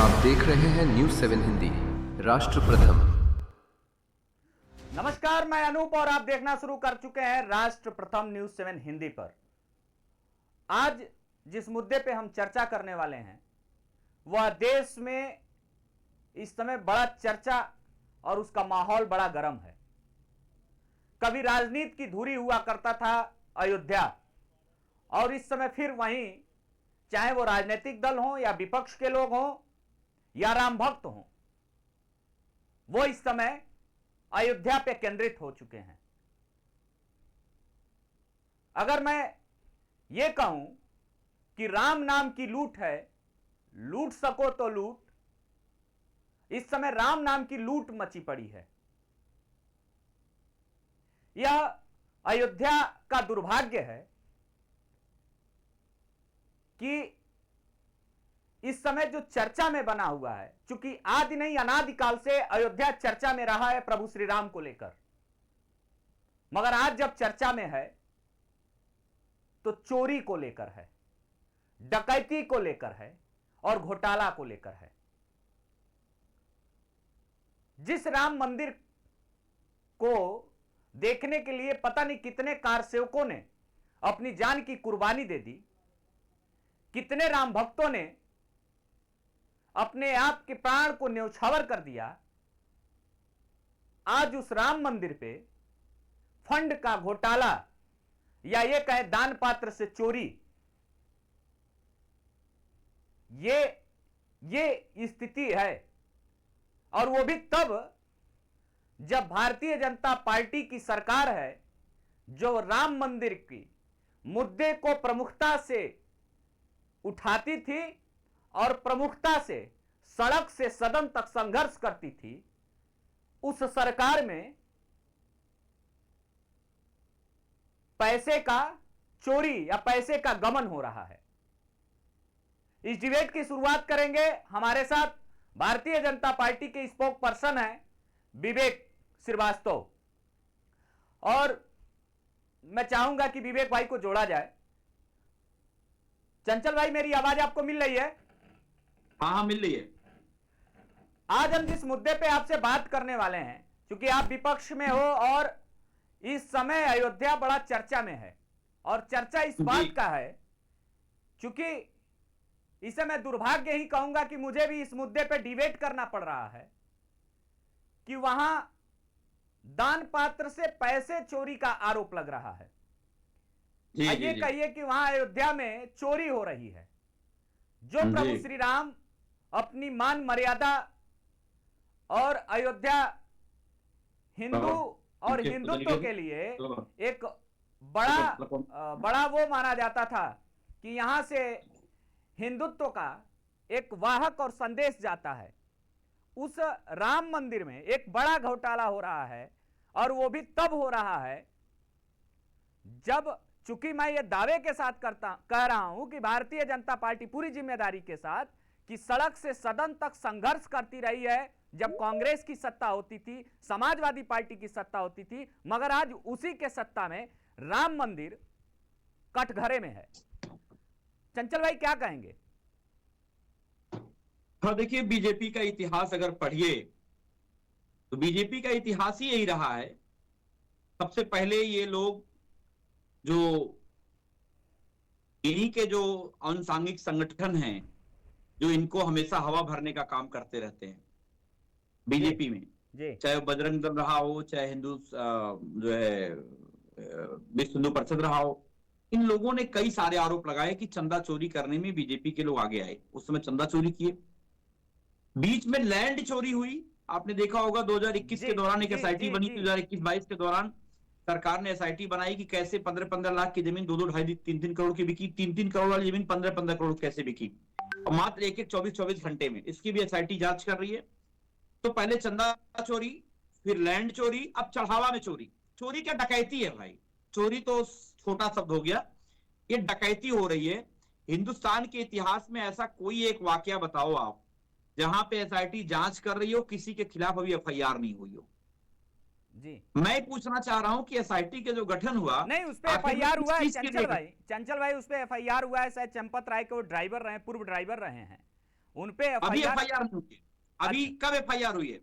आप देख रहे हैं न्यूज़ 7 हिंदी, राष्ट्र प्रथम। नमस्कार, मैं अनूप और आप देखना शुरू कर चुके हैं राष्ट्र प्रथम न्यूज़ 7 हिंदी पर। आज जिस मुद्दे पे हम चर्चा करने वाले हैं वह देश में इस समय बड़ा चर्चा और उसका माहौल बड़ा गर्म है। कभी राजनीति की धुरी हुआ करता था अयोध्या, और इस समय फिर वहीं, चाहे वो राजनीतिक दल हो या विपक्ष के लोग हों या राम भक्त हों, वो इस समय अयोध्या पे केंद्रित हो चुके हैं। अगर मैं ये कहूं कि राम नाम की लूट है, लूट सको तो लूट, इस समय राम नाम की लूट मची पड़ी है। यह अयोध्या का दुर्भाग्य है कि इस समय जो चर्चा में बना हुआ है, चूंकि आदि नहीं अनादिकाल से अयोध्या चर्चा में रहा है प्रभु श्री राम को लेकर, मगर आज जब चर्चा में है तो चोरी को लेकर है, डकैती को लेकर है और घोटाला को लेकर है। जिस राम मंदिर को देखने के लिए पता नहीं कितने कारसेवकों ने अपनी जान की कुर्बानी दे दी, कितने राम भक्तों ने अपने आप के प्राण को न्यौछावर कर दिया, आज उस राम मंदिर पे फंड का घोटाला या ये कहे दान पात्र से चोरी, ये स्थिति है। और वो भी तब जब भारतीय जनता पार्टी की सरकार है जो राम मंदिर की मुद्दे को प्रमुखता से उठाती थी और प्रमुखता से सड़क से सदन तक संघर्ष करती थी। उस सरकार में पैसे का चोरी या पैसे का गमन हो रहा है। इस डिबेट की शुरुआत करेंगे, हमारे साथ भारतीय जनता पार्टी के स्पोक पर्सन हैं विवेक श्रीवास्तव, और मैं चाहूंगा कि विवेक भाई को जोड़ा जाए। चंचल भाई, मेरी आवाज आपको मिल रही है? हाँ, मिल रही है। आज हम जिस मुद्दे पे आपसे बात करने वाले हैं, क्योंकि आप विपक्ष में हो और इस समय अयोध्या बड़ा चर्चा में है, और चर्चा इस बात का है, क्योंकि इसे मैं दुर्भाग्य ही कहूंगा कि मुझे भी इस मुद्दे पे डिबेट करना पड़ रहा है कि वहां दान पात्र से पैसे चोरी का आरोप लग रहा है। ये कहिए कि वहां अयोध्या में चोरी हो रही है, जो प्रभु श्री राम अपनी मान मर्यादा और अयोध्या हिंदू और हिंदुत्व के लिए एक बड़ा वो माना जाता था कि यहां से हिंदुत्व का एक वाहक और संदेश जाता है। उस राम मंदिर में एक बड़ा घोटाला हो रहा है, और वो भी तब हो रहा है जब, चूंकि मैं ये दावे के साथ कह रहा हूं कि भारतीय जनता पार्टी पूरी जिम्मेदारी के साथ कि सड़क से सदन तक संघर्ष करती रही है। जब कांग्रेस की सत्ता होती थी, समाजवादी पार्टी की सत्ता होती थी, मगर आज उसी के सत्ता में राम मंदिर कटघरे में है। चंचल भाई, क्या कहेंगे? हाँ, देखिए, बीजेपी का इतिहास अगर पढ़िए तो बीजेपी का इतिहास ही यही रहा है। सबसे पहले ये लोग जो इन्हीं के जो अनुसांगिक संगठन हैं, जो इनको हमेशा हवा भरने का काम करते रहते हैं बीजेपी में, चाहे बजरंग दल रहा हो, चाहे हिंदू जो है विश्व हिंदू परिषद रहा हो, इन लोगों ने कई सारे आरोप लगाए कि चंदा चोरी करने में बीजेपी के लोग आगे आए। उस समय चंदा चोरी किए, बीच में लैंड चोरी हुई। आपने देखा होगा 2021 के दौरान एक एसआईटी बनी, 2021-22 के दौरान सरकार ने एसआईटी बनाई कि कैसे 15-15 लाख की जमीन 2-2, 2.5, 3-3 करोड़ की बिकी, 3-3 करोड़ वाली जमीन 15-15 करोड़ कैसे बिकी, और मात्र एक 24-24 घंटे में। इसकी भी एसआईटी जांच कर रही है। तो पहले चंदा चोरी, फिर लैंड चोरी, अब चढ़ावा में चोरी। चोरी क्या, डकैती है भाई। चोरी तो छोटा शब्द हो गया, ये डकैती हो रही है। हिंदुस्तान के इतिहास में ऐसा कोई एक वाकया बताओ आप जहां पे एसआईटी जांच कर रही हो, किसी के खिलाफ अभी एफआईआर नहीं हुई हो। जी, मैं पूछना चाह रहा हूं कि एसआईटी के जो गठन हुआ, नहीं, उस पे एफआईआर हुआ है चंचल भाई, उस पे एफआईआर हुआ है। शायद चंपत राय के वो ड्राइवर रहे, पूर्व ड्राइवर रहे हैं, उन पे अभी एफआईआर नहीं हुई, अभी कब एफआईआर हुई है?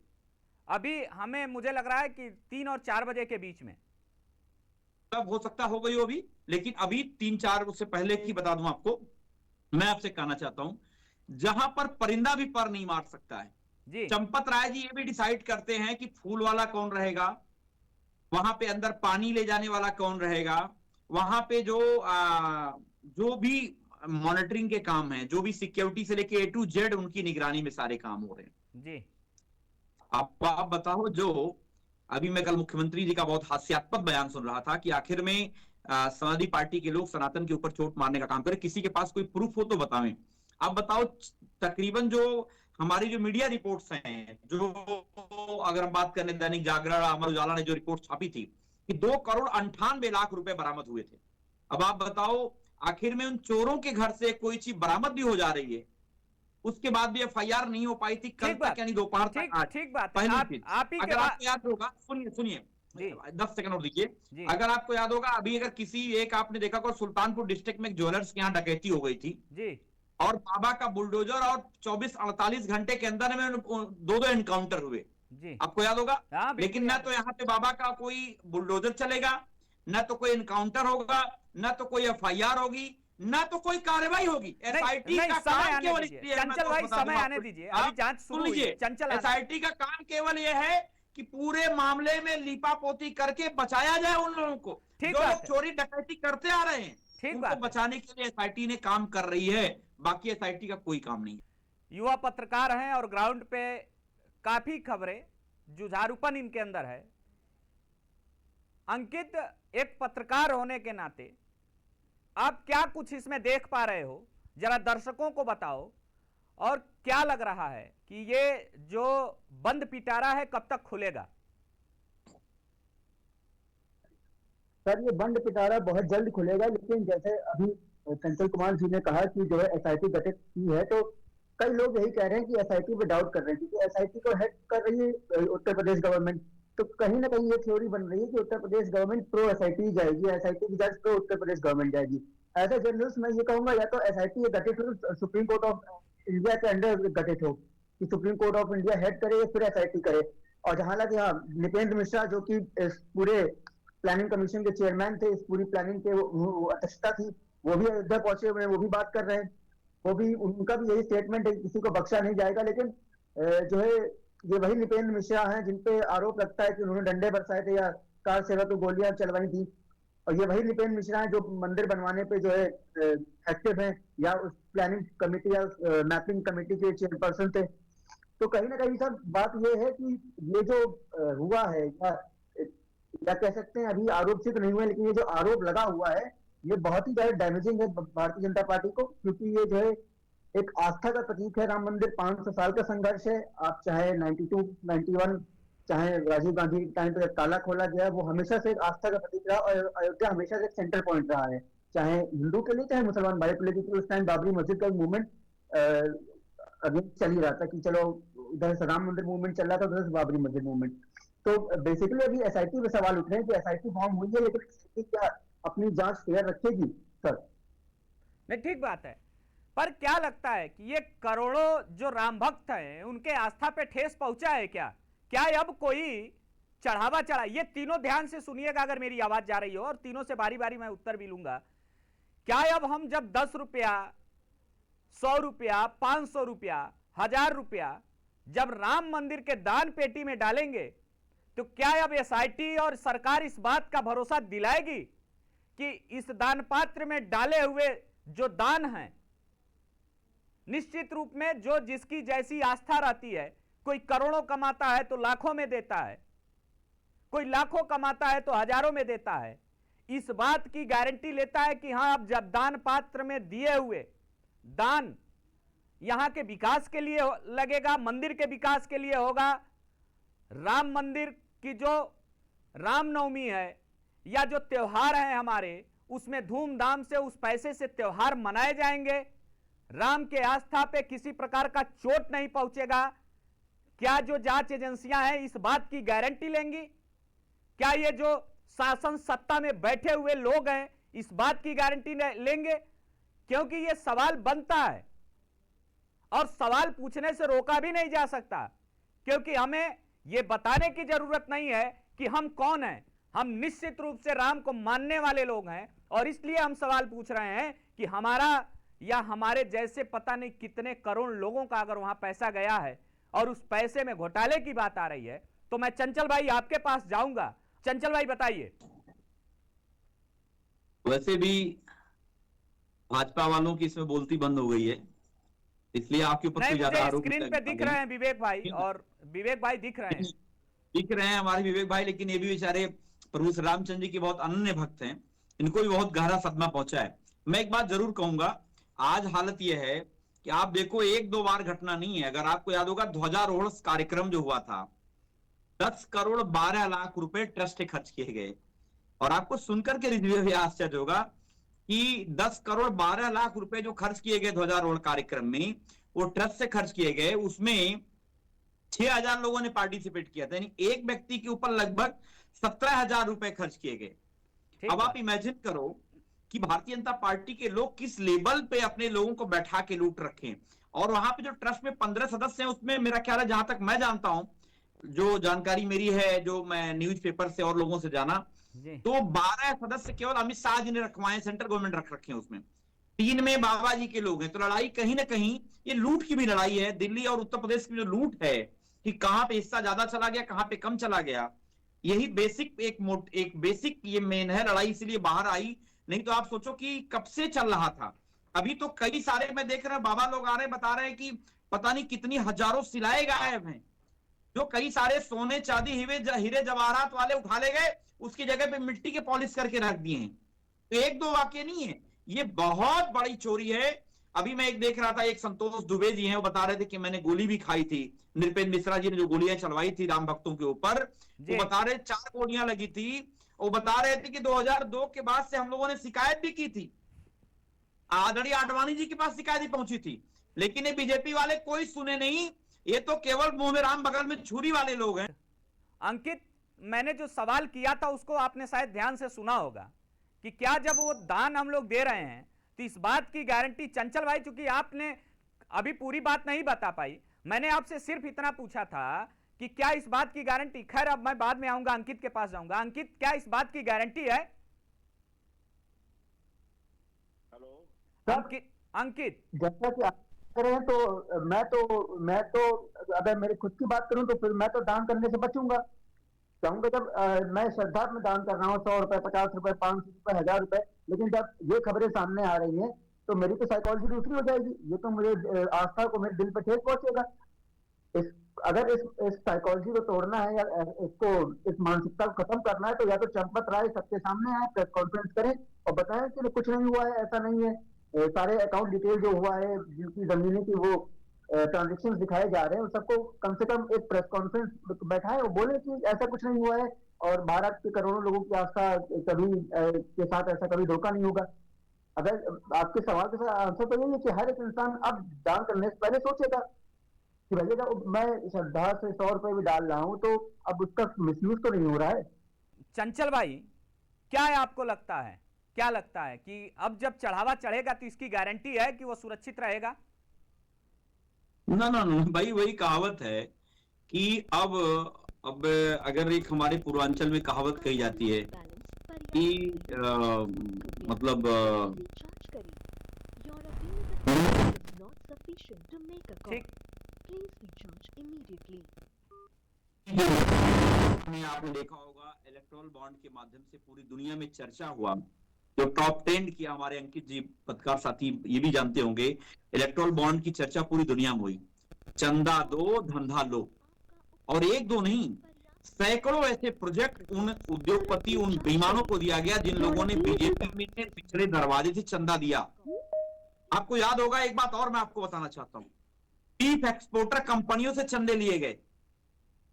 अभी हमें मुझे लग रहा है कि 3 और 4 बजे के बीच में। तब हो सकता हो गई हो अभी, लेकिन अभी 3-4 उससे पहले की बता दूं आपको। मैं आपसे कहना चाहता हूं, जहां पर परिंदा भी पर नहीं मार सकता है जी, चंपत राय जी ये भी डिसाइड करते हैं कि फूल वाला कौन रहेगा, वहां पे अंदर पानी ले जाने वाला कौन रहेगा, वहां पे जो भी मॉनिटरिंग के काम है, जो भी सिक्योरिटी से लेके A to Z उनकी निगरानी में सारे काम हो रहे हैं जी। आप बताओ। जो अभी मैं कल मुख्यमंत्री जी का बहुत हास्यास्पद बयान सुन रहा था कि आखिर में समाजवादी पार्टी के लोग सनातन के ऊपर चोट मारने का काम करें, किसी के पास कोई प्रूफ हो तो बतावें। आप बताओ, तकरीबन जो हमारी जो मीडिया रिपोर्ट्स हैं, जो अगर हम बात करें दैनिक जागरण, अमर उजाला ने जो रिपोर्ट छापी थी कि 2,98,00,000 रुपए बरामद हुए थे। अब आप बताओ, आखिर में उन चोरों के घर से कोई चीज बरामद भी हो जा रही है, उसके बाद भी एफआईआर नहीं हो पाई थी कल तक, यानी दोपहर तक। आज ठीक बात है। पहली चीज, आप ही अगर आपको याद होगा, सुनिए 10 सेकंड और दीजिए। अगर आपको याद होगा, अभी अगर किसी एक आपने देखा को सुल्तानपुर डिस्ट्रिक्ट में एक ज्वेलर्स के यहाँ डकैती हो गई थी जी, और बाबा का बुलडोजर, और 24-48 घंटे के अंदर में 2 एनकाउंटर हुए जी, आपको याद होगा। हाँ, लेकिन ना तो यहाँ पे बाबा का कोई बुलडोजर चलेगा, ना तो कोई एनकाउंटर होगा, ना तो कोई एफआईआर होगी, ना तो कोई कार्रवाई होगी। एसआईटी का काम केवल इसलिए, चंचल भाई समय आने दीजिए, अभी जांच शुरू हुई है। चंचल, एसआईटी का काम केवल यह है कि पूरे मामले में लीपापोती करके बचाया जाए उन लोगों को जो लोग चोरी डकैती करते आ रहे हैं, उनको बचाने के लिए एसआईटी ने काम कर रही है, बाकी एसआईटी का कोई काम नहीं है। युवा पत्रकार हैं और ग्राउंड पे काफी खबरें, जुझारूपन इनके अंदर है। अंकित, एक पत्रकार होने के नाते आप क्या कुछ इसमें देख पा रहे हो, जरा दर्शकों को बताओ, और क्या लग रहा है कि ये जो बंद पिटारा है कब तक खुलेगा? सर, ये बंद पिटारा बहुत जल्द खुलेगा, लेकिन जैसे अभी चंचल कुमार जी ने कहा कि जो है एसआईटी गठित की है, तो कई लोग यही कह रहे हैं कि एसआईटी पे डाउट कर रहे हैं, क्योंकि एसआईटी को हेड कर रही है उत्तर प्रदेश गवर्नमेंट। तो कहीं ना कहीं ये थ्योरी बन रही है कि Uttar Pradesh government pro SIT जाएगी, एसआईटी की जज प्रो उत्तर प्रदेश गवर्नमेंट जाएगी। एज ए जर्नलिस्ट मैं ये कहूंगा, या तो एसआईटी गठित हो, सुप्रीम कोर्ट ऑफ इंडिया के अंडर गठित हो, कि supreme court of India head करे या फिर एसआईटी करे। और जहां लगे, हाँ, नृपेंद्र मिश्रा जो कि इस पूरे प्लानिंग कमीशन के चेयरमैन थे, इस पूरी प्लानिंग के अध्यक्षता थी, वो भी अयोध्या पहुंचे हुए हैं, वो भी बात कर रहे हैं। वो भी, उनका भी यही स्टेटमेंट है, किसी को बख्शा नहीं जाएगा। लेकिन जो है, ये वही नृपेंद्र मिश्रा हैं जिनपे आरोप लगता है कि उन्होंने डंडे बरसाए थे या कार सेवा को गोलियां चलवाई थी, और ये वही नृपेंद्र मिश्रा हैं जो मंदिर बनवाने पे जो है एक्टिव हैं, या उस प्लानिंग कमेटी या मैपिंग कमेटी के चेयरपर्सन थे। तो कहीं ना कहीं सर बात ये है कि ये जो हुआ है, या कह सकते हैं अभी आरोप सिद्ध नहीं हुए, लेकिन ये जो आरोप लगा हुआ है ये बहुत ही ज्यादा डैमेजिंग है भारतीय जनता पार्टी को, क्योंकि ये जो है एक आस्था का प्रतीक है। राम मंदिर 500 साल का संघर्ष है। आप चाहे 92, 91, चाहे राजीव गांधी टाइम पे ताला खोला गया, वो हमेशा से एक आस्था का प्रतीक रहा, और अयोध्या हमेशा से एक सेंटर पॉइंट रहा है, चाहे हिंदू के लिए चाहे मुसलमान भाई के लिए, क्योंकि उस टाइम बाबरी मस्जिद का मूवमेंट अगेंस्ट चल ही रहा था, कि चलो उधर से राम मंदिर मूवमेंट चल रहा था, उधर से बाबरी मस्जिद मूवमेंट। तो बेसिकली अभी एसआईटी पे सवाल उठ रहे हैं कि एसआईटी फॉर्म हुई है, लेकिन एसआईटी क्या अपनी जांच फेयर रखेगी? सर नहीं, ठीक बात है, पर क्या लगता है कि ये करोड़ों जो राम भक्त हैं उनके आस्था पे ठेस पहुंचा है क्या? क्या अब कोई चढ़ावा चढ़ा? ये तीनों ध्यान से सुनिएगा अगर मेरी आवाज जा रही हो, और तीनों से बारी बारी मैं उत्तर भी लूंगा। क्या अब हम जब 10 रुपया, 100 रुपया, 500 रुपया, 1000 रुपया जब राम मंदिर के दान पेटी में डालेंगे, तो क्या अब एसआईटी और सरकार इस बात का भरोसा दिलाएगी कि इस दान पात्र में डाले हुए जो दान हैं, निश्चित रूप में जो जिसकी जैसी आस्था रहती है, कोई करोड़ों कमाता है तो लाखों में देता है, कोई लाखों कमाता है तो हजारों में देता है, इस बात की गारंटी लेता है कि हां अब जब दान पात्र में दिए हुए दान यहां के विकास के लिए लगेगा, मंदिर के विकास के लिए होगा, राम मंदिर की जो रामनवमी है या जो त्योहार है हमारे, उसमें धूमधाम से उस पैसे से त्योहार मनाए जाएंगे, राम के आस्था पे किसी प्रकार का चोट नहीं पहुंचेगा। क्या जो जांच एजेंसियां हैं इस बात की गारंटी लेंगी? क्या ये जो शासन सत्ता में बैठे हुए लोग हैं इस बात की गारंटी लेंगे? क्योंकि ये सवाल बनता है। और सवाल पूछने से रोका भी नहीं जा सकता, क्योंकि हमें यह बताने की जरूरत नहीं है कि हम कौन हैं। हम निश्चित रूप से राम को मानने वाले लोग हैं और इसलिए हम सवाल पूछ रहे हैं कि हमारा या हमारे जैसे पता नहीं कितने करोड़ लोगों का अगर वहां पैसा गया है और उस पैसे में घोटाले की बात आ रही है, तो मैं चंचल भाई आपके पास जाऊंगा। चंचल भाई बताइए। वैसे भी भाजपा वालों की इसमें बोलती बंद हो गई है, इसलिए आपके ऊपर कोई ज्यादा आरोप स्क्रीन पे दिख रहे हैं विवेक भाई, और विवेक भाई दिख रहे हैं हमारे विवेक भाई, लेकिन ये भी बेचारे प्रभु श्री रामचंद्र जी के बहुत अनन्य भक्त हैं, इनको भी बहुत गहरा सदमा पहुंचा है। मैं एक बात जरूर कहूंगा, आज हालत यह है कि आप देखो, एक दो बार घटना नहीं है। अगर आपको याद होगा ध्वजारोहण कार्यक्रम जो हुआ था, 10 करोड़ 12 लाख रुपए ट्रस्ट से खर्च किए गए। और आपको सुनकर के भी आश्चर्य होगा कि 10 करोड़ 12 लाख रुपए जो खर्च किए गए ध्वजारोहण कार्यक्रम में, वो ट्रस्ट से खर्च किए गए। उसमें 6000 लोगों ने पार्टिसिपेट किया था, यानी एक व्यक्ति के ऊपर लगभग 17,000 रुपए खर्च किए गए। अब आप इमेजिन करो कि भारतीय जनता पार्टी के लोग किस लेवल पे अपने लोगों को बैठा के लूट रखे। और वहां पे जो ट्रस्ट में 15 सदस्य हैं, उसमें मेरा ख्याल है, जहां तक मैं जानता हूं, जो जानकारी मेरी है, जो मैं न्यूज़पेपर से और लोगों से जाना, तो 12 सदस्य केवल अमित शाह जी ने रखवाए, सेंट्रल गवर्नमेंट रख रखे हैं उसमें। 3 में बाबा जी के लोग हैं। तो लड़ाई कहीं ना कहीं ये लूट की भी लड़ाई है। दिल्ली और उत्तर प्रदेश की जो लूट है कि कहां पे हिस्सा ज्यादा चला गया, कहां पे कम चला गया, यही बेसिक एक बेसिक ये मेन है लड़ाई, इसलिए बाहर आई। नहीं तो आप सोचो कि कब से चल रहा था। अभी तो कई सारे मैं देख रहा हूं, बाबा लोग आ रहे हैं, बता रहे हैं कि पता नहीं कितनी हजारों सिलाए गायब हैं, जो कई सारे सोने चांदी हीरे जवाहरात वाले उठा ले गए, उसकी जगह पे मिट्टी के पॉलिश करके रख दिए हैं। तो एक दो वाक्य नहीं है, ये बहुत बड़ी चोरी है। अभी मैं एक देख रहा था, एक संतोष दुबे जी हैं, वो बता रहे थे कि मैंने गोली भी खाई थी। नृपेंद्र मिश्रा जी ने जो गोलियां चलवाई थी राम भक्तों के ऊपर, वो बता रहे 4 गोलियां लगी थी। वो बता रहे थे कि 2002 के बाद से हम लोगों ने शिकायत भी की थी, आदरणीय आडवाणी जी के पास शिकायत भी पहुंची थी, लेकिन ये बीजेपी वाले कोई सुने नहीं। ये तो केवल मुंह में राम बगल में छुरी वाले लोग हैं। अंकित, मैंने जो सवाल किया था उसको आपने शायद ध्यान से सुना होगा कि क्या जब वो दान हम लोग दे रहे हैं तो इस बात की गारंटी, चंचल भाई चूंकि आपने अभी पूरी बात नहीं बता पाई, मैंने आपसे सिर्फ इतना पूछा था कि क्या इस बात की गारंटी, खैर अब मैं बाद में आऊंगा, अंकित के पास जाऊंगा। अंकित, क्या इस बात की गारंटी है? हेलो अंकित, जैसा कि आप करें तो मैं तो अगर मेरी खुद की बात करूं तो फिर मैं तो दान करने से बचूंगा। चाहूंगा जब मैं श्रद्धा में दान कर रहा हूँ 100 रुपए, 50 रुपए, 500 रुपए, 1000 रुपए, लेकिन जब ये खबरें सामने आ रही हैं तो मेरी तो साइकोलॉजी दूसरी हो जाएगी। ये तो मुझे आस्था को मेरे दिल पे ठेस पहुंचेगा। अगर इस साइकोलॉजी को तोड़ना है या इसको, इस मानसिकता को खत्म करना है, तो या तो चंपत राय सबके सामने आए, प्रेस कॉन्फ्रेंस करें और बताएं कि कुछ नहीं हुआ है, ऐसा नहीं है, सारे अकाउंट डिटेल जो हुआ है, जिनकी जमीनें की वो ट्रांजेक्शन दिखाए जा रहे हैं, सबको कम से कम एक प्रेस कॉन्फ्रेंस बैठाएं और बोले कि ऐसा कुछ नहीं हुआ है और भारत के करोड़ों लोगों की आस्था कभी के साथ ऐसा कभी धोखा नहीं होगा। अगर आपके सवाल का आंसर तो यही है कि हर एक इंसान अब दान करने से पहले सोचेगा कि भैया मैं श्रद्धा से 100 रुपए भी डाल रहा हूं तो अब उसका मिसयूज तो नहीं हो रहा है। चंचल भाई, क्या है आपको लगता है, क्या लगता है कि अब जब चढ़ावा चढ़ेगा तो इसकी गारंटी है कि वो सुरक्षित रहेगा? ना भाई, वही कहावत है कि अब अगर एक हमारे पूर्वांचल में कहावत कही जाती है कि मतलब आपने देखा होगा इलेक्टोरल बॉन्ड के माध्यम से पूरी दुनिया में चर्चा हुआ, जो टॉप 10 किया, हमारे अंकित जी पत्रकार साथी ये भी जानते होंगे, इलेक्टोरल बॉन्ड की चर्चा पूरी दुनिया में हुई। चंदा दो, धंधा लो, और एक दो नहीं, सैकड़ों ऐसे प्रोजेक्ट उन उद्योगपति, उन बेईमानों को दिया गया जिन लोगों ने बीजेपी में पिछड़े दरवाजे से चंदा दिया। आपको याद होगा, एक बात और मैं आपको बताना चाहता हूं, बीफ एक्सपोर्टर कंपनियों से चंदे लिए गए,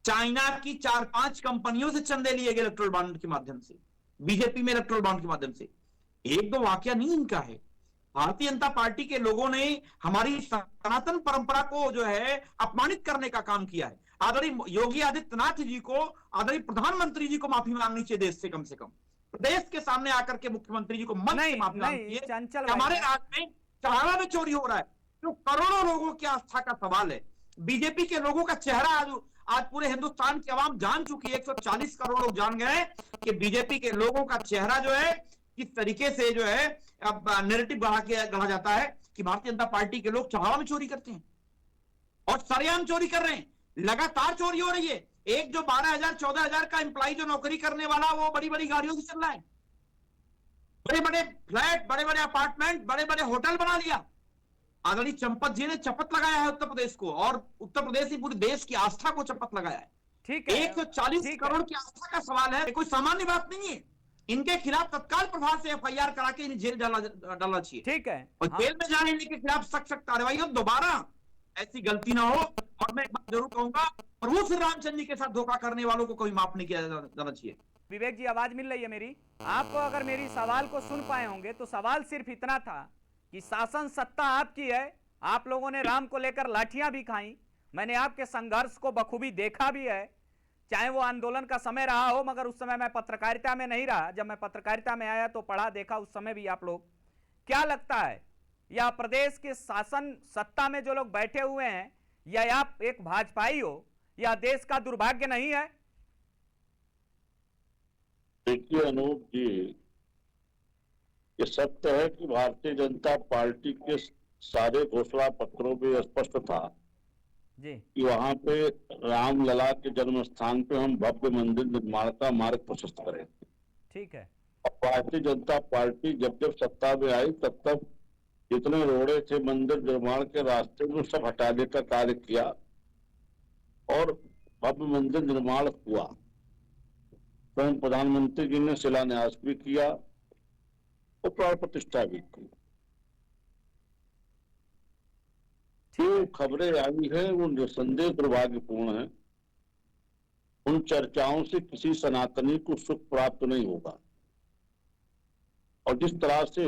चाइना की 4-5 कंपनियों से चंदे लिए गए इलेक्टोरल बॉन्ड के माध्यम से, बीजेपी में इलेक्टोरल बॉन्ड के माध्यम से। एक दो वाकया नहीं इनका है। भारतीय जनता पार्टी के लोगों ने हमारी सनातन परंपरा को जो है अपमानित करने का काम किया है। आदरणीय योगी आदित्यनाथ जी को, आदरणीय प्रधानमंत्री जी को माफी मांगनी चाहिए देश से, कम से कम देश के सामने आकर के मुख्यमंत्री जी को मन से माफी मांगनी चाहिए। हमारे राज्य में चढ़ावा में चोरी हो रहा है, जो करोड़ों लोगों की आस्था का सवाल है। बीजेपी के लोगों का चेहरा आज पूरे हिंदुस्तान की आवाम जान चुकी है, 140 करोड़ लोग जान गए कि बीजेपी के लोगों का चेहरा जो है किस तरीके से जो है अब नैरेटिव गढ़ा जाता है कि भारतीय जनता पार्टी के लोग चढ़ावा में चोरी करते हैं और सरेआम चोरी कर रहे हैं, लगातार चोरी हो रही है। एक जो 12,000 14,000 का एम्प्लॉय जो नौकरी करने वाला वो बड़ी बड़ी गाड़ियों से चल रहा है, बड़े बड़े फ्लैट, बड़े बड़े अपार्टमेंट, बड़े बड़े होटल बना लिया। आदरणीय चंपत जी ने चपत लगाया है उत्तर प्रदेश को, और उत्तर प्रदेश ही पूरे देश की आस्था को चपत लगाया है। ठीक है, 140 करोड़ की आस्था का सवाल है, कोई सामान्य बात नहीं है। इनके खिलाफ तत्काल प्रभाव से एफआईआर करा के इन्हें जेल डालना चाहिए। ठीक है, और जेल में जाने इनके खिलाफ सख्त कार्रवाई हो, दोबारा ऐसी गलती ना हो। और मैं एक बात जरूर कहूंगा, प्रभु श्री रामचंद्र जी के साथ धोखा करने वालों को कोई माफ नहीं किया जाना चाहिए। विवेक जी, आवाज मिल रही है मेरी? आपको अगर मेरी सवाल को सुन पाए होंगे तो सवाल सिर्फ इतना था कि शासन सत्ता आपकी है, आप लोगों ने राम को लेकर लाठियां भी खाई, मैंने आपके संघर्ष को बखूबी देखा भी है, चाहे वो आंदोलन का समय रहा हो, मगर उस समय मैं पत्रकारिता में नहीं रहा। जब मैं पत्रकारिता में आया तो पढ़ा देखा, उस समय भी आप लोग। क्या लगता है, या प्रदेश के शासन सत्ता में जो लोग बैठे हुए हैं, या आप एक भाजपाई हो, या देश का दुर्भाग्य नहीं है? देखिए अनूप जी, ये सत्य है कि भारतीय जनता पार्टी के सारे घोषणा पत्रों में स्पष्ट था जी कि वहां पे रामलला के जन्म स्थान पे हम भव्य मंदिर निर्माण का मार्ग प्रशस्त करें। ठीक है। और भारतीय जनता पार्टी जब जब सत्ता में आई तब तब जितने रोड़े थे मंदिर निर्माण के रास्ते में सब हटाने का कार्य किया और भव्य मंदिर निर्माण हुआ। तो प्रधानमंत्री जी ने शिलान्यास भी किया और प्राण प्रतिष्ठा भी की। जो खबरें आई है वो निसंदेह दुर्भाग्यपूर्ण है। उन चर्चाओं से किसी सनातनी को सुख प्राप्त नहीं होगा। और जिस तरह से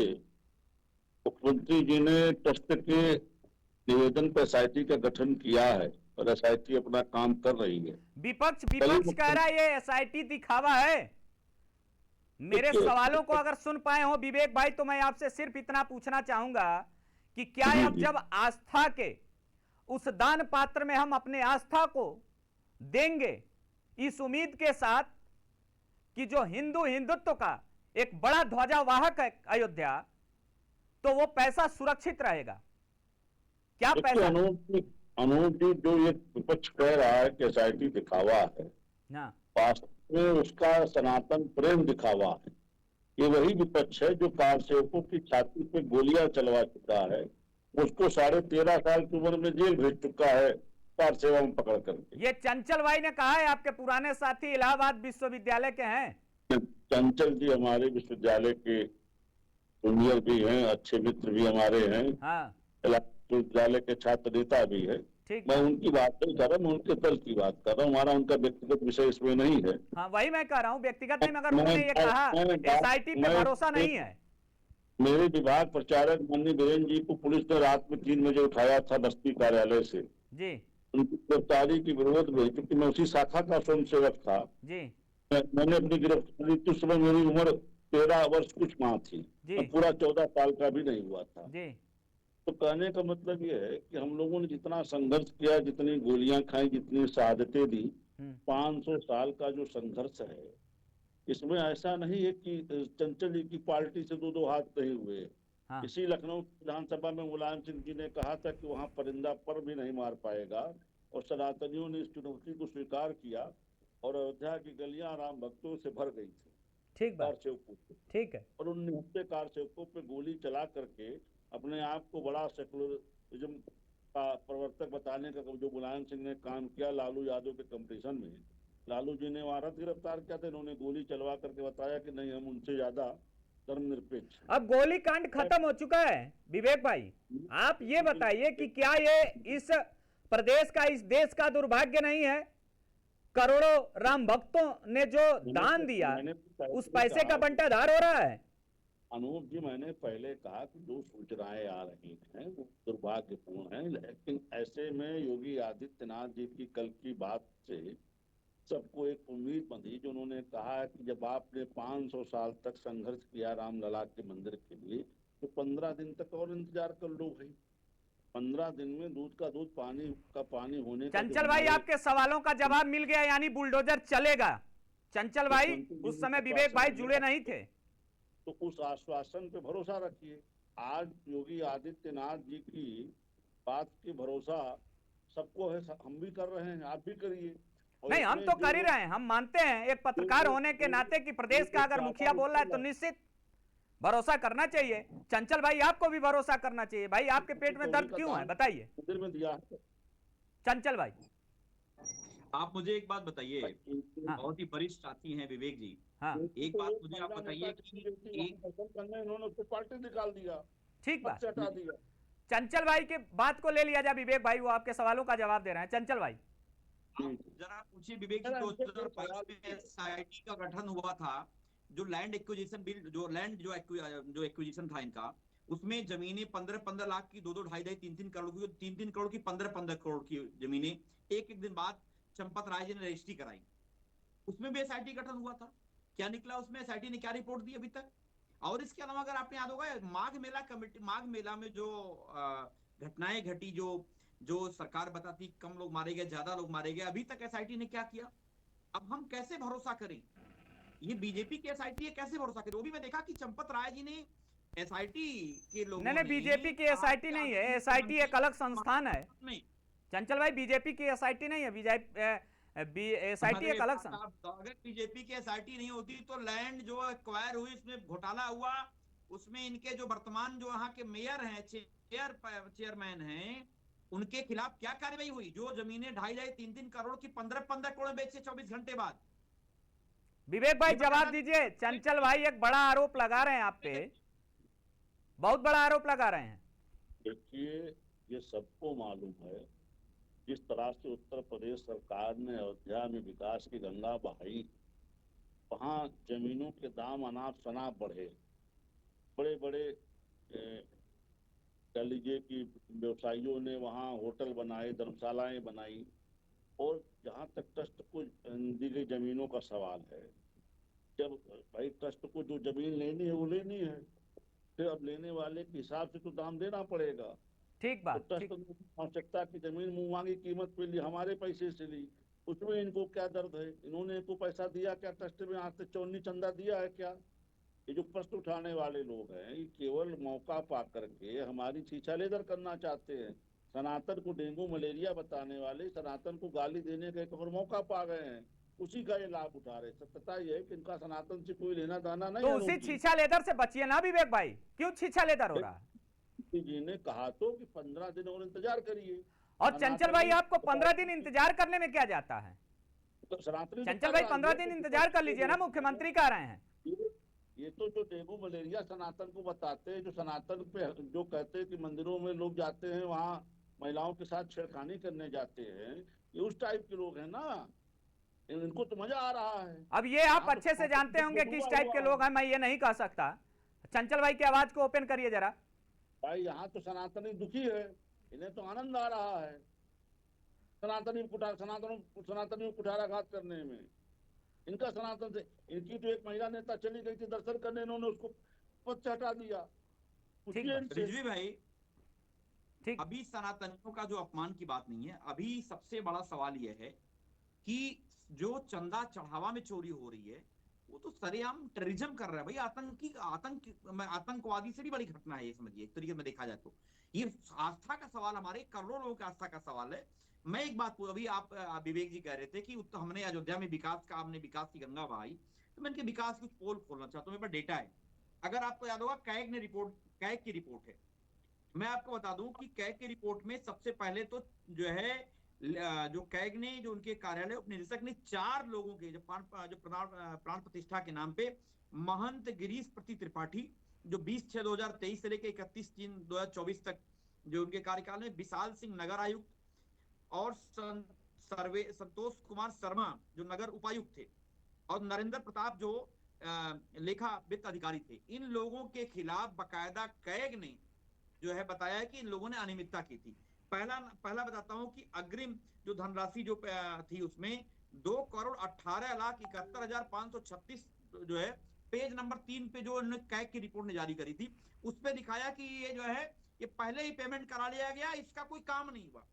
मुख्यमंत्री जी ने ट्रस्ट के निवेदन पर एसआईटी का गठन किया है और एसआईटी अपना काम कर रही है। विपक्ष कह रहा है ये एसआईटी दिखावा है। मेरे सवालों को अगर सुन पाए हो विवेक भाई, तो मैं आपसे सिर्फ इतना पूछना चाहूंगा कि क्या अब जब आस्था के उस दान पात्र में हम अपने आस्था को देंगे इस उम्मीद के साथ कि जो हिंदुत्व का एक बड़ा ध्वजावाहक है अयोध्या, तो वो पैसा सुरक्षित रहेगा? क्या पैसा? अनूप जी, जो ये विपक्ष कह रहा है कि एसआईटी दिखावा है, वास्तव में उसका सनातन प्रेम दिखावा है। ये वही विपक्ष है जो कार सेवकों की छाती पे गोलियां चलवा चुका है, उसको 13.5 साल की उम्र में जेल भेज चुका है कार सेवा में पकड़ करके। ये चंचल भाई ने कहा है, आपके पुराने साथी इलाहाबाद विश्वविद्यालय के हैं। चंचल जी हमारे विश्वविद्यालय के जूनियर भी हैं, अच्छे मित्र भी हमारे हैं। हाँ। विश्वविद्यालय के छात्र नेता भी है। मैं उनकी बात नहीं कर रहा, मैं उनके दल की बात कर रहा हूँ। हमारा उनका व्यक्तिगत विषय इसमें नहीं है। हाँ, वही मैं कह रहा हूँ, व्यक्तिगत नहीं, मगर उन्होंने ये कहा एसआईटी पे भरोसा नहीं है। मेरे विभाग प्रचारक माननीय बीरेन जी को पुलिस ने रात में 3 बजे उठाया था बस्ती कार्यालय से जी। उनकी गिरफ्तारी की विरोध में, क्योंकि मैं उसी शाखा का स्वयं सेवक था जी। मैंने अपनी गिरफ्तारी की, उस समय मेरी उम्र 13 वर्ष कुछ माह थी, पूरा 14 साल का भी नहीं हुआ था जी। तो कहने का मतलब ये है कि हम लोगों ने जितना संघर्ष किया, जितनी गोलियां खाई, जितनी शहादतें दी, 500 साल का जो संघर्ष है, इसमें ऐसा नहीं है कि चंचल जी की पार्टी से दो हाथ नहीं हुए। हाँ। इसी लखनऊ विधानसभा में मुलायम सिंह जी ने कहा था कि वहां परिंदा पर भी नहीं मार पाएगा, और सनातनियों ने इस चुनौती को स्वीकार किया और अयोध्या की गलियां राम भक्तों से भर गई थी। ठीक कार सेवकों, ठीक है। और उन निहत्थे कार सेवकों पे गोली चला करके अपने आप को बड़ा सेकुलरिज्म का प्रवर्तक बताने का जो मुलायम सिंह ने काम किया लालू यादव के कंपटीशन में, लालू जी ने वहां गिरफ्तार किया था, इन्होंने गोली चलवा करके बताया कि नहीं हम उनसे ज्यादा धर्मनिरपेक्ष। अब गोली कांड खत्म हो चुका है विवेक भाई, आप ये बताइए कि क्या ये इस प्रदेश का, इस देश का दुर्भाग्य नहीं है? करोड़ों राम भक्तों ने जो दान दिया, उस पैसे का बंटाधार हो रहा है। अनूप जी, मैंने पहले कहा कि जो सूचनाएं आ रही हैं वो दुर्भाग्यपूर्ण है, लेकिन ऐसे में योगी आदित्यनाथ जी की कल की बात से सबको एक उम्मीद बंधी, जो उन्होंने कहा है कि जब आपने 500 साल तक संघर्ष किया रामलला के मंदिर के लिए, तो 15 दिन तक और इंतजार कर लो भाई। 15 दिन में दूध का दूध, पानी का पानी होने का। चंचल भाई, आपके सवालों का जवाब मिल गया, यानी बुलडोजर चलेगा। चंचल भाई, उस समय विवेक भाई जुड़े नहीं थे, तो उस आश्वासन पे भरोसा रखिए। आज योगी आदित्यनाथ जी की बात की भरोसा सबको है, हम भी कर रहे हैं, आप भी करिए। नहीं, हम तो कर ही रहे हैं। हम मानते हैं एक पत्रकार होने के नाते कि प्रदेश का अगर मुखिया बोल रहा है तो निश्चित भरोसा करना चाहिए। चंचल भाई, आपको भी भरोसा करना चाहिए। भाई, आपके पेट में दर्द क्यों है, बताइए। चंचल भाई, आप मुझे एक बात बताइए। हाँ। बहुत ही वरिष्ठ साथी हैं विवेक जी। हाँ। एक बात मुझे आप बताइए कि इन्होंने उसको पार्टी निकाल दिया, ठीक बात, हटा दिया। चंचल भाई के बात को ले लिया जाए। विवेक भाई, वो आपके सवालों का जवाब दे रहे हैं। चंचल भाई, जरा पूछिए विवेक जी, 2022 में एसआईटी का गठन हुआ था, जो लैंड एक्विजिशन बिल, जो एक्विजिशन था इनका, उसमें जमीनें 15-15 लाख की, 2-2, 2.5-2.5, 3-3 करोड़ की, 3-3 करोड़ की, 15-15 करोड़ की जमीनें एक दिन बाद चंपत राय जी ने रजिस्ट्री कराई। उसमें भी एसआईटी गठन हुआ था। क्या निकला उसमें? एसआईटी ने क्या रिपोर्ट दी अभी तक? और इसके अलावा अगर आपने याद होगा, माघ मेला कमेटी, माघ मेला में जो घटनाएं घटी, जो सरकार बताती कम लोग मारे गए, ज्यादा लोग मारे गए, अभी तक एसआईटी ने क्या किया? अब हम कैसे भरोसा करें? ये बीजेपी की एसआईटी है, कैसे भरोसा करें? वो भी मैं देखा कि चंपत राय जी ने एसआईटी के लोगों नहीं, बीजेपी की एसआईटी नहीं है, एसआईटी एक अलग संस्थान है। चंचल भाई, बीजेपी की एसआईटी नहीं है, एसआईटी एक अलग संस्थान। अगर बीजेपी की एसआईटी नहीं होती तो लैंड जो एक्वायर हुई, इसमें घोटाला हुआ, उसमें इनके जो वर्तमान जो यहाँ के मेयर हैं, चेयरमैन हैं, उनके खिलाफ क्या कार्रवाई हुई? जो जमीनें 2.5-2.5, 3-3 करोड़ की 15-15 करोड़ बेचे 24 घंटे बाद। विवेक भाई, जवाब दीजिए। चंचल भाई एक बड़ा आरोप लगा रहे हैं आप पे, बहुत बड़ा आरोप लगा रहे हैं। देखिए, ये सबको मालूम है, जिस तरह से उत्तर प्रदेश सरकार ने अयोध्या में विकास की गंगा बहाई, वहां जमीनों के दाम अनाप शनाप बढ़े, बड़े बड़े कह लीजिए कि व्यवसायियों ने वहां होटल बनाए, धर्मशालाएं बनाई। और जहां तक ट्रस्ट को दी गई जमीनों का सवाल है, जब भाई ट्रस्ट को जो जमीन लेनी है वो लेनी है, फिर अब लेने वाले के हिसाब से तो दाम देना पड़ेगा। ठीक बात। तो ट्रस्ट ने आवश्यकता की जमीन मुंह मांगी कीमत पे ली, हमारे पैसे से ली, उसमें इनको क्या दर्द है? इन्होंने इनको पैसा दिया क्या? ट्रस्ट में आज तक चौनी चंदा दिया है क्या? ये जो प्रश्न उठाने वाले लोग हैं, ये केवल मौका पा करके हमारी छीछा लेदर करना चाहते हैं। सनातन को डेंगू मलेरिया बताने वाले सनातन को गाली देने का एक और मौका पा गए हैं, उसी का ये लाभ उठा रहे। सत्यता ये है कि इनका सनातन से कोई लेना देना नहीं तो उसी छीछा लेदर से बचिए ना विवेक भाई, क्यों छीछा लेदर हो रहा है? जी ने कहा तो कि 15 दिन और इंतजार करिए। और चंचल भाई, आपको 15 दिन इंतजार करने में क्या जाता है? तो सनातनी चंचल भाई, 15 दिन इंतजार कर लीजिए ना, मुख्यमंत्री कह रहे हैं। ये तो जो डेंगू मलेरिया सनातन को बताते हैं, जो सनातन पे जो कहते हैं कि मंदिरों में लोग जाते हैं, वहाँ महिलाओं के साथ छेड़खानी करने जाते हैं, ये उस टाइप के लोग हैं ना, इनको तो मजा आ रहा है। अब ये आप अच्छे से जानते होंगे किस टाइप के लोग हैं, मैं ये नहीं कह सकता। चंचल भाई की आवाज को ओपन करिए जरा। भाई, यहाँ तो सनातनी दुखी है, इन्हें तो आनंद आ रहा है सनातनी कुठाराघात करने में। इनका सनातन से, इनकी तो एक महिला नेता चली गई थी दर्शन करने, इन्होंने उसको पद से हटा दिया। रिजवी भाई, ठीक, अभी सनातनियों का जो अपमान की बात नहीं है, अभी सबसे बड़ा सवाल यह है कि जो चंदा चढ़ावा में चोरी हो रही है, वो तो सरेआम टेररिज्म कर रहा है भाई। आतंकवादी से भी बड़ी घटना है ये, समझिए एक तरीके में देखा जाए तो। ये आस्था का सवाल, हमारे करोड़ों लोगों की आस्था का सवाल है। मैं एक बात अभी आप विवेक जी कह रहे थे कि हमने अयोध्या में हमने विकास की गंगा बहाई, तो मैं इनके विकास कुछ पोल खोलना चाहता हूँ। मेरे पास डेटा है, अगर आपको याद होगा कैग की रिपोर्ट है। मैं आपको बता दूं कि कैग की रिपोर्ट में सबसे पहले तो जो है, जो कैग ने, जो उनके कार्यालय उपनिदेशक ने 4 लोगों के जो प्राण प्रतिष्ठा के नाम पे, महंत गिरीश प्रति त्रिपाठी, जो 20/6/2023 से लेकर 31/3/2024 तक जो उनके कार्यकाल में, विशाल सिंह नगर आयुक्त, और संतोष कुमार शर्मा जो नगर उपायुक्त थे, और नरेंद्र प्रताप जो लेखा वित्त अधिकारी थे, इन लोगों के खिलाफ बकायदा कैग ने जो है बताया कि इन लोगों ने अनियमितता की थी। पहला बताता हूं कि अग्रिम जो धनराशि जो थी उसमें 2,18,71,536 जो है पेज नंबर 3 पे जो कैग की रिपोर्ट ने जारी करी थी, उस पे दिखाया कि ये जो है ये पहले ही पेमेंट करा लिया गया, इसका कोई काम नहीं हुआ।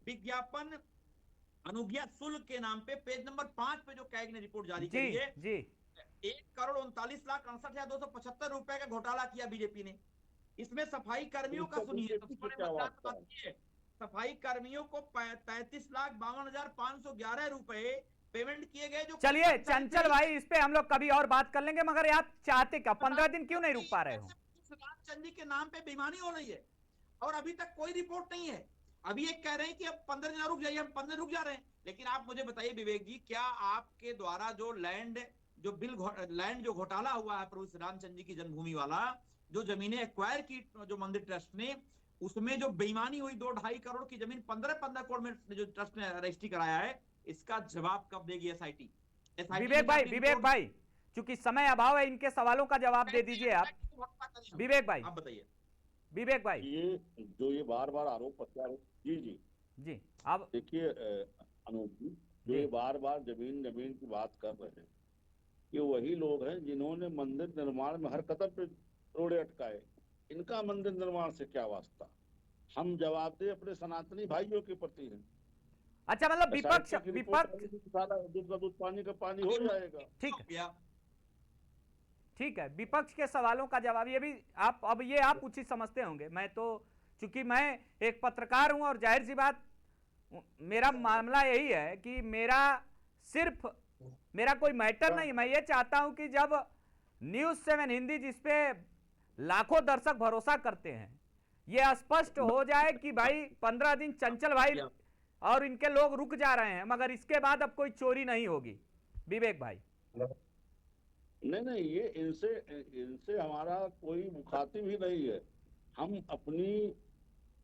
विज्ञापन अनुज्ञा शुल्क के नाम पे पेज नंबर 5 पे जो कैग ने रिपोर्ट जारी की है, 1,39,68,275 रुपए का घोटाला किया बीजेपी ने। इसमें सफाई कर्मियों का सुनिए, सफाई कर्मियों को 35,52,511 रुपए पेमेंट किए गए। जो चलिए चंचल भाई, इस पे हम लोग कभी और बात कर लेंगे, मगर आप चाहते क्या 15 दिन क्यों नहीं रुक पा रहे हो? रामचंद्र जी के नाम पे बेईमानी हो रही है और अभी तक कोई रिपोर्ट नहीं है। अभी एक कह रहे हैं कि अब 15 दिन रुक जाइए, हम 15 दिन रुक जा रहे हैं। लेकिन आप मुझे बताइए विवेक जी, क्या आपके द्वारा जो लैंड जो घोटाला हुआ है प्रभु श्री रामचंद्र जी की जन्मभूमि वाला, जो जमीनें एक्वायर की जो मंदिर ट्रस्ट ने, उसमें जो बेईमानी हुई 2-2.5 करोड़ की जमीन 15 करोड़ में जो ट्रस्ट ने रजिस्ट्री कराया है, इसका जवाब कब देगी एसआईटी? विवेक भाई चूंकि समय अभाव है, इनके सवालों का जवाब दे दीजिए आप। विवेक भाई, आप बताइए। विवेक भाई, ये बार बार आरोप प्रत्यारोप, जी अब देखिए अनूप जी, जो ये बार बार जमीन की बात कर रहे हैं, ये वही लोग हैं जिन्होंने मंदिर निर्माण में हर कदम पे रोड़े अटकाए। इनका मंदिर निर्माण से क्या वास्ता? हम जवाबदेह अपने सनातनी भाइयों के प्रति हैं। अच्छा, मतलब विपक्ष दूध पानी का पानी हो जाएगा। ठीक है, विपक्ष के सवालों का जवाब ये भी आप उचित समझते होंगे। मैं तो चूंकि मैं एक पत्रकार हूं और जाहिर सी बात मेरा मामला यही है कि मेरा कोई मैटर नहीं। मैं ये चाहता हूं कि जब न्यूज़ 7 हिंदी, जिसपे लाखों दर्शक भरोसा करते हैं, ये स्पष्ट हो जाए कि भाई 15 दिन चंचल भाई और इनके लोग रुक जा रहे हैं, मगर इसके बाद अब कोई चोरी नहीं होगी। विवेक भाई, नहीं, ये इनसे हमारा कोई मुखातिब ही नहीं है। हम अपनी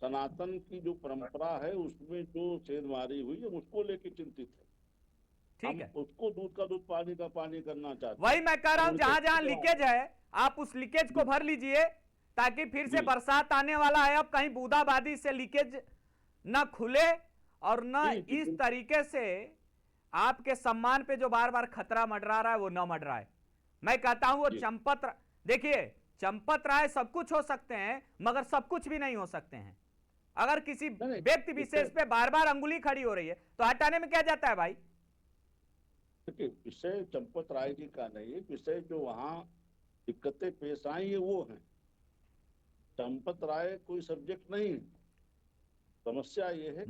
सनातन की जो परंपरा है उसमें जो सेंधमारी हुई है उसको लेके चिंतित है। ठीक है, उसको दूध का दूध पानी का पानी करना चाहते हैं। वही मैं कह रहा हूं, जहां लीकेज है आप उस लीकेज को भर लीजिए, ताकि फिर से बरसात आने वाला है, अब कहीं बूंदाबांदी से लीकेज न खुले और न इस तरीके से आपके सम्मान पे जो बार बार खतरा मंडरा रहा है वो न मंडराए। मैं कहता हूं वो चंपत, देखिए चंपत राय सब कुछ हो सकते हैं, मगर सब कुछ भी नहीं हो सकते हैं। अगर किसी व्यक्ति विशेष पे बार बार अंगुली खड़ी हो रही है तो हटाने में क्या जाता है भाई? देखिए, विषय चंपत राय जी का नहीं है, विषय जो वहां दिक्कतें पेश आई है वो है। चंपत राय कोई सब्जेक्ट नहीं है। समस्या ये है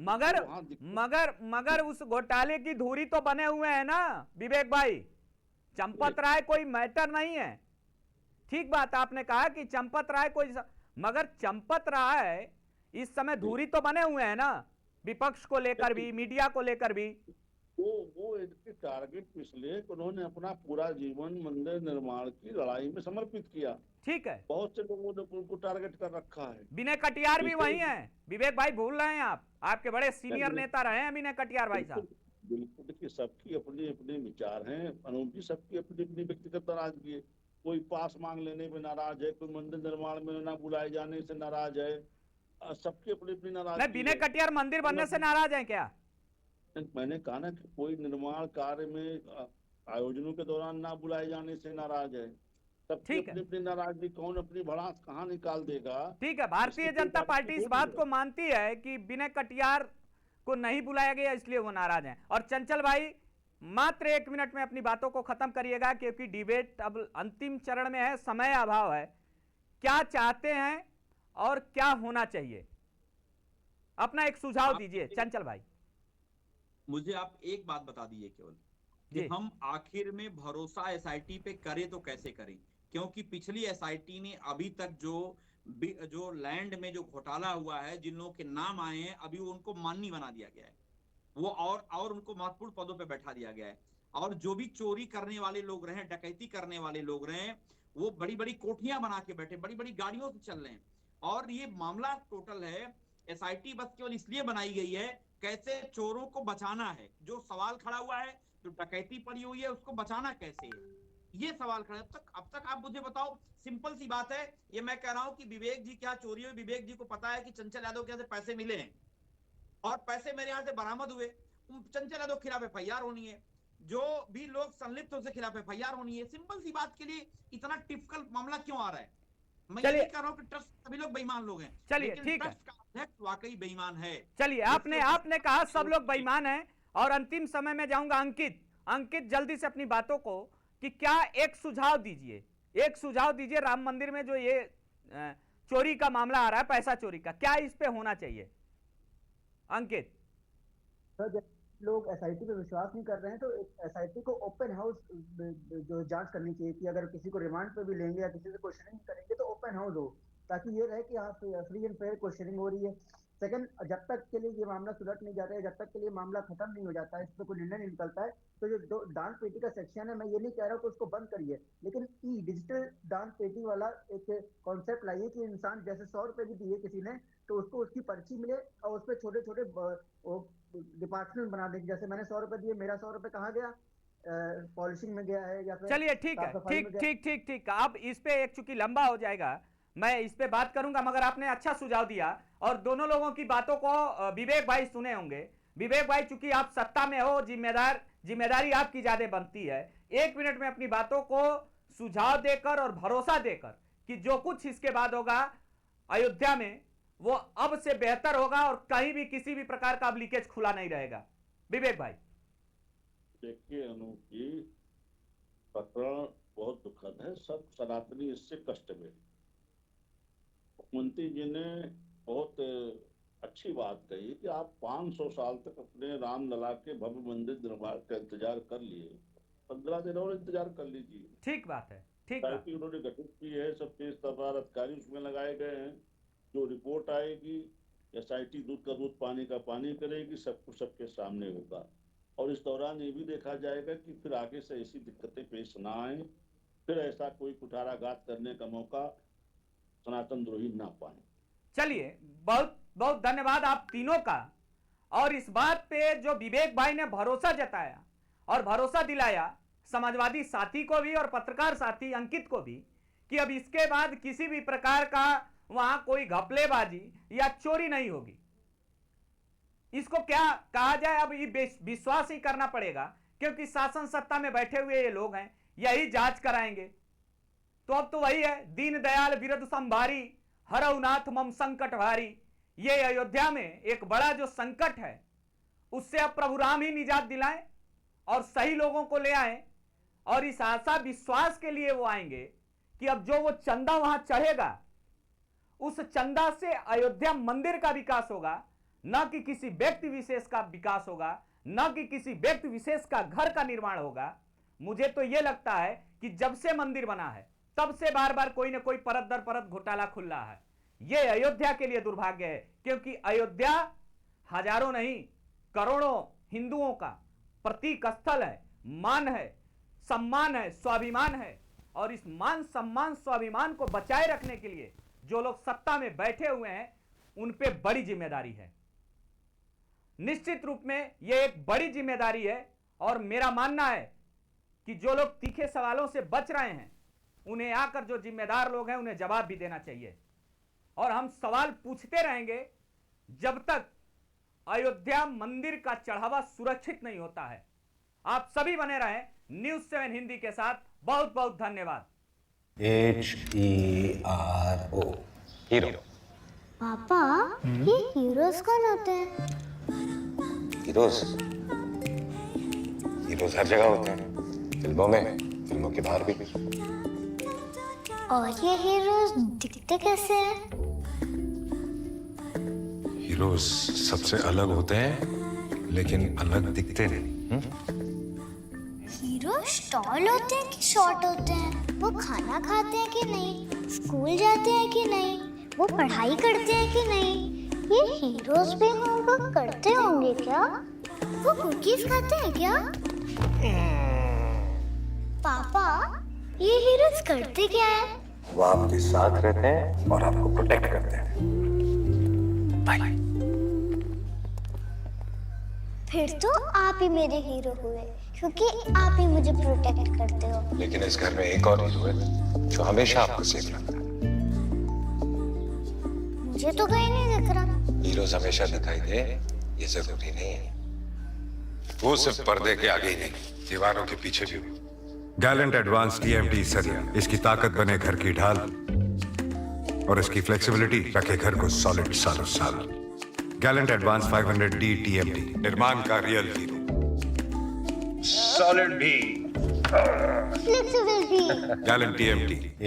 मगर उस घोटाले की धुरी तो बने हुए हैं ना विवेक भाई। चंपत राय कोई मैटर नहीं है। ठीक बात आपने कहा कि चंपत राय कोई, मगर चंपत राय इस समय धुरी तो बने हुए हैं ना, विपक्ष को लेकर भी, मीडिया को लेकर भी। वो इनके टारगेट इसलिए उन्होंने अपना पूरा जीवन मंदिर निर्माण की लड़ाई में समर्पित किया। ठीक है, बहुत से लोगों ने उनको टारगेट कर रखा है। विनय कटियार भी वही हैं। विवेक भाई भूल रहे हैं आप, आपके बड़े सीनियर नेता रहे हैं विनय कटियार भाई साहब। बिल्कुल, देखिए सबकी अपनी अपनी विचार हैं अनूप जी, सबकी अपनी अपनी व्यक्तिगत नाराजगी है। कोई पास मांग लेने में नाराज है, कोई मंदिर निर्माण में न बुलाए जाने से नाराज है, सबकी अपनी अपनी नाराजगी। विनय कटियार मंदिर बनने से नाराज है क्या? मैंने कहा ना कि कोई निर्माण कार्य में आयोजनों के दौरान ना बुलाए जाने से नाराज है। सबकी अपनी नाराजगी, कौन अपनी भड़ास कहाँ निकाल देगा। ठीक है, भारतीय जनता पार्टी इस बात को मानती है कि विनय कटियार को नहीं बुलाया गया इसलिए वो नाराज हैं। और चंचल भाई मात्र 1 मिनट में अपनी बातों को खत्म करिएगा, क्योंकि डिबेट अब अंतिम चरण में है, समय अभाव है। क्या चाहते हैं और क्या होना चाहिए, अपना एक सुझाव दीजिए चंचल भाई। मुझे आप एक बात बता दीजिए केवल कि हम आखिर में भरोसा एसआईटी पे करें तो कैसे करें, क्योंकि पिछली एसआईटी ने अभी तक जो लैंड में जो घोटाला हुआ है, जिन लोगों के नाम आए हैं, अभी उनको माननी बना दिया गया है, वो और उनको महत्वपूर्ण पदों पे बैठा दिया गया है। और जो भी चोरी करने वाले लोग रहे, डकैती करने वाले लोग रहे, वो बड़ी बड़ी कोठियां बना के बैठे, बड़ी बड़ी गाड़ियों से चल रहे हैं। और ये मामला टोटल है, एसआईटी बस केवल इसलिए बनाई गई है कैसे चोरों को बचाना है। जो सवाल खड़ा हुआ है, जो डकैती पड़ी हुई है, उसको बचाना कैसे है, ये सवाल खड़ा है। अब तक आप मुझे बताओ, सिंपल सी बात है, ये मैं कह रहा हूं कि विवेक जी क्या चोरी हुई, विवेक जी को पता है कि चंचल यादव के यहाँ से पैसे मिले हैं और पैसे मेरे यहाँ से बरामद हुए, चंचल यादव के खिलाफ एफआईआर होनी है, जो भी लोग संलिप्त उसके खिलाफ एफआईआर होनी है। सिंपल सी बात के लिए इतना टिपिकल मामला क्यों आ रहा है? मैं ये नहीं कह रहा हूँ कि ट्रस्ट सभी लोग बेईमान लोग हैं। चलिए ठीक है, ट्रस्ट का अध्यक्ष वाकई बेईमान है। चलिए आपने कहा सब लोग बेईमान हैं, और अंतिम समय में जाऊंगा अंकित जल्दी से अपनी बातों को, कि क्या एक सुझाव दीजिए राम मंदिर में जो ये चोरी का मामला आ रहा है, पैसा चोरी का, क्या इस पे होना चाहिए अंकित? सर लोग एसआईटी पे विश्वास नहीं कर रहे हैं, तो एसआईटी को ओपन हाउस जो जांच करनी चाहिए कि अगर किसी को रिमांड पे भी लेंगे या किसी से क्वेश्चनिंग करेंगे तो ओपन हाउस हो, ताकि ये रहे कि हाँ फ्री एंड फेयर क्वेश्चनिंग हो रही है। सेकंड, जब तक के लिए ये मामला सुलझ नहीं जाता है, जब तक के लिए मामला खत्म नहीं हो जाता है, इस पर कोई निर्णय नहीं निकलता है, तो जो दान पेटी का सेक्शन है, मैं ये नहीं कह रहा हूँ कि उसको बंद करिए, लेकिन डिजिटल दान पेटी वाला एक कॉन्सेप्ट लाइए कि इंसान जैसे 100 रुपए भी दिए किसी ने तो उसको उसकी पर्ची मिले और उस पर छोटे छोटे डिपार्टमेंट बना दें, जैसे मैंने 100 रुपए दिए, मेरा 100 रुपए कहाँ गया, पॉलिशिंग में गया है या फिर चलिए ठीक है, ठीक। अब इस पे एक चूंकि लंबा हो जाएगा, मैं इस पे बात करूंगा, मगर आपने अच्छा सुझाव दिया और दोनों लोगों की बातों को विवेक भाई सुने होंगे। विवेक भाई, चूंकि आप सत्ता में हो, जिम्मेदारी आपकी ज्यादा बनती है, 1 मिनट में अपनी बातों को सुझाव देकर और भरोसा देकर कि जो कुछ इसके बाद होगा अयोध्या में वो अब से बेहतर होगा और कहीं भी किसी भी प्रकार का अब लीकेज खुला नहीं रहेगा। विवेक भाई। देखिए अनु जी, प्रकरण बहुत दुखद है, सब सनातनी इससे कष्ट में। मुख्यमंत्री जी ने बहुत अच्छी बात कही कि आप 500 साल तक अपने रामलला के भव्य मंदिर निर्माण का इंतजार कर लिए, 15 दिन और इंतजार कर लीजिए। ठीक बात है, ठीक बात। उन्होंने गठित की है, सब तेज तर्रार अधिकारी उसमें लगाए गए हैं। जो रिपोर्ट आएगी एसआईटी दूध का दूध पानी का पानी करेगी, सब कुछ सबके सामने होगा। और इस दौरान ये भी देखा जाएगा कि फिर आगे से ऐसी दिक्कतें पेश ना आए, फिर ऐसा कोई कुठाराघात करने का मौका सनातन द्रोही ना पाए। चलिए, बहुत बहुत धन्यवाद आप तीनों का। और इस बात पे जो विवेक भाई ने भरोसा जताया और भरोसा दिलाया समाजवादी साथी को भी और पत्रकार साथी अंकित को भी, कि अब इसके बाद किसी भी प्रकार का वहां कोई घपलेबाजी या चोरी नहीं होगी। इसको क्या कहा जाए, अब ये विश्वास ही करना पड़ेगा, क्योंकि शासन सत्ता में बैठे हुए ये लोग हैं, यही जांच कराएंगे। तो अब तो वही है, दीन दयाल विरद संभारी, हरउनाथ मम संकट भारी। ये अयोध्या में एक बड़ा जो संकट है उससे अब प्रभु राम ही निजात दिलाएं और सही लोगों को ले आएं, और इस आशा विश्वास के लिए वो आएंगे कि अब जो वो चंदा वहां चढ़ेगा उस चंदा से अयोध्या मंदिर का विकास होगा, न कि किसी व्यक्ति विशेष का विकास होगा, न कि किसी व्यक्ति विशेष का घर का निर्माण होगा। मुझे तो यह लगता है कि जब से मंदिर बना है तब से बार बार कोई ना कोई परत दर परत घोटाला खुल रहा है। यह अयोध्या के लिए दुर्भाग्य है, क्योंकि अयोध्या हजारों नहीं करोड़ों हिंदुओं का प्रतीक स्थल है, मान है, सम्मान है, स्वाभिमान है। और इस मान सम्मान स्वाभिमान को बचाए रखने के लिए जो लोग सत्ता में बैठे हुए हैं उन पे बड़ी जिम्मेदारी है। निश्चित रूप में यह एक बड़ी जिम्मेदारी है, और मेरा मानना है कि जो लोग तीखे सवालों से बच रहे हैं उन्हें आकर जो जिम्मेदार लोग हैं उन्हें जवाब भी देना चाहिए। और हम सवाल पूछते रहेंगे जब तक अयोध्या मंदिर का चढ़ावा सुरक्षित नहीं होता है। आप सभी बने रहें न्यूज़ 7 हिंदी के साथ। बहुत बहुत धन्यवाद। HERO hero. पापा, ये हीरोज कौन होते हैं? हीरोज हर जगह होते हैं, फिल्मों में, फिल्मों के बाहर भी। और ये हीरोज दिखते कैसे हैं? हीरोज सबसे अलग होते हैं, लेकिन अलग दिखते नहीं। हीरोज टॉल होते हैं कि शॉर्ट होते हैं? वो खाना खाते हैं कि नहीं? स्कूल जाते हैं कि नहीं? वो पढ़ाई करते हैं कि नहीं? ये हीरोज भी होमवर्क करते होंगे क्या? वो कुकीज खाते हैं क्या? पापा, ये हीरोज करते क्या है? वो आपके साथ रहते हैं और आपको प्रोटेक्ट करते हैं। बाय। फिर तो आप ही मेरे हीरो हुए, क्योंकि आप ही मुझे प्रोटेक्ट करते हो। लेकिन इस घर में एक और हीरो है जो हमेशा आपको सेफ रखता है। मुझे तो कहीं नहीं दिख रहा। हीरोज हमेशा दिखाई दे ये जरूरी नहीं है। वो सिर्फ पर्दे के आगे ही नहीं, दीवारों के पीछे भी। गैलेंट एडवांस TMT सरिया, इसकी ताकत बने घर की ढाल। और इसकी फ्लेक्सिबिलिटी रखे घर को सॉलिड सालों साल। गैलेंट एडवांस 500D TMT, निर्माण का रियल हीरो। सॉलिड भी, फ्लेक्सिबल भी। Gallant TMT।